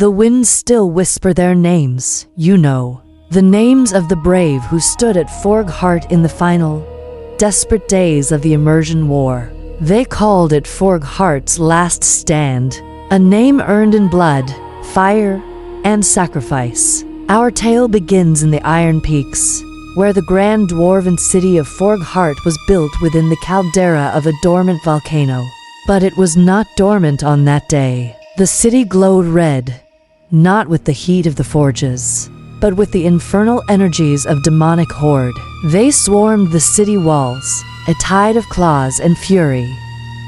The winds still whisper their names, you know. The names of the brave who stood at Forgeheart in the final, desperate days of the Immersion War. They called it Forgeheart's last stand, a name earned in blood, fire, and sacrifice. Our tale begins in the Iron Peaks, where the grand dwarven city of Forgeheart was built within the caldera of a dormant volcano. But it was not dormant on that day. The city glowed red, not with the heat of the forges, but with the infernal energies of demonic horde. They swarmed the city walls, a tide of claws and fury,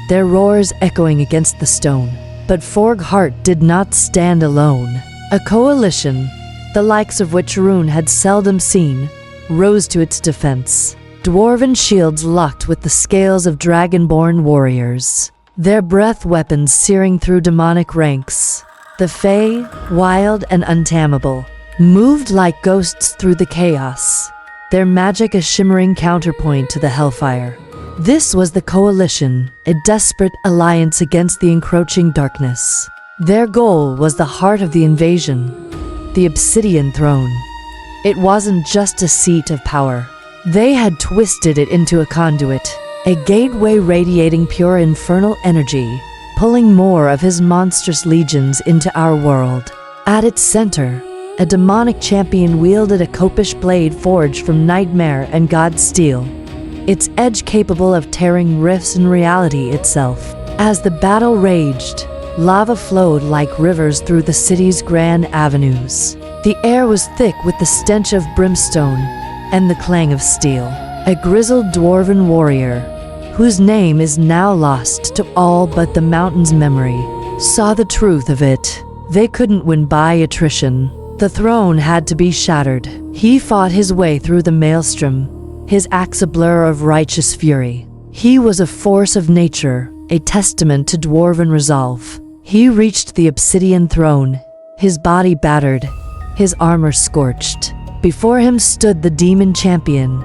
their roars echoing against the stone. But Forgeheart did not stand alone. A coalition, the likes of which Arune had seldom seen, rose to its defense. Dwarven shields locked with the scales of dragonborn warriors, their breath weapons searing through demonic ranks. The Fae, wild and untamable, moved like ghosts through the chaos, their magic a shimmering counterpoint to the hellfire. This was the Coalition, a desperate alliance against the encroaching darkness. Their goal was the heart of the invasion, the Obsidian Throne. It wasn't just a seat of power. They had twisted it into a conduit, a gateway radiating pure infernal energy, pulling more of his monstrous legions into our world. At its center, a demonic champion wielded a Khopesh blade forged from nightmare and god steel, its edge capable of tearing rifts in reality itself. As the battle raged, lava flowed like rivers through the city's grand avenues. The air was thick with the stench of brimstone and the clang of steel. A grizzled dwarven warrior, whose name is now lost to all but the mountain's memory, saw the truth of it. They couldn't win by attrition. The throne had to be shattered. He fought his way through the maelstrom, his axe a blur of righteous fury. He was a force of nature, a testament to dwarven resolve. He reached the Obsidian Throne, his body battered, his armor scorched. Before him stood the demon champion,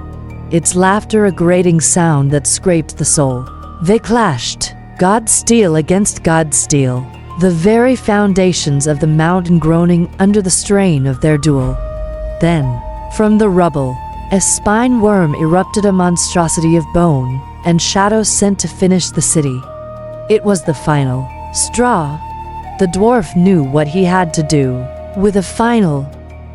its laughter a grating sound that scraped the soul. They clashed, god steel against god steel, the very foundations of the mountain groaning under the strain of their duel. Then, from the rubble, a spine worm erupted, a monstrosity of bone and shadow sent to finish the city. It was the final straw. The dwarf knew what he had to do. With a final,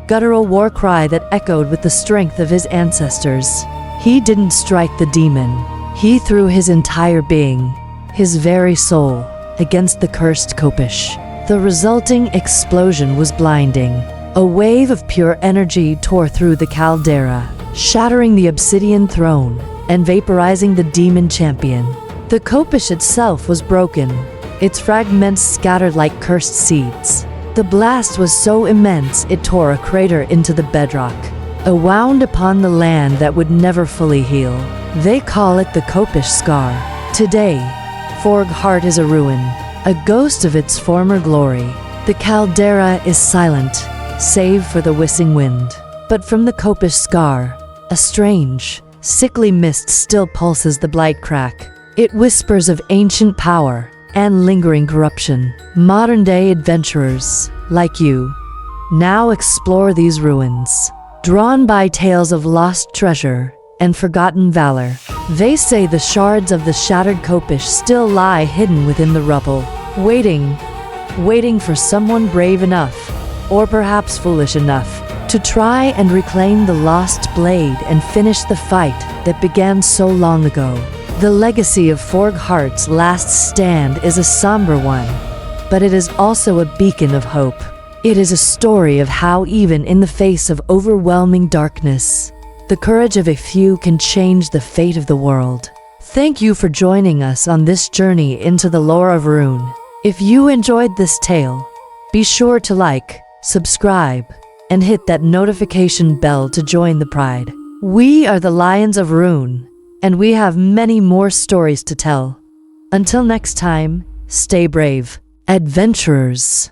guttural war cry that echoed with the strength of his ancestors, he didn't strike the demon. He threw his entire being, his very soul, against the cursed Khopesh. The resulting explosion was blinding. A wave of pure energy tore through the caldera, shattering the Obsidian Throne and vaporizing the demon champion. The Khopesh itself was broken, its fragments scattered like cursed seeds. The blast was so immense it tore a crater into the bedrock, a wound upon the land that would never fully heal. They call it the Khopesh Scar. Today, Forgeheart is a ruin, a ghost of its former glory. The caldera is silent, save for the whistling wind. But from the Khopesh Scar, a strange, sickly mist still pulses the blight crack. It whispers of ancient power and lingering corruption. Modern-day adventurers, like you, now explore these ruins, drawn by tales of lost treasure and forgotten valor. They say the shards of the shattered Khopesh still lie hidden within the rubble, waiting for someone brave enough, or perhaps foolish enough, to try and reclaim the lost blade and finish the fight that began so long ago. The legacy of Forgeheart's last stand is a somber one, but it is also a beacon of hope. It is a story of how even in the face of overwhelming darkness, the courage of a few can change the fate of the world. Thank you for joining us on this journey into the lore of Arune. If you enjoyed this tale, be sure to like, subscribe, and hit that notification bell to join the pride. We are the Lions of Arune, and we have many more stories to tell. Until next time, stay brave, adventurers.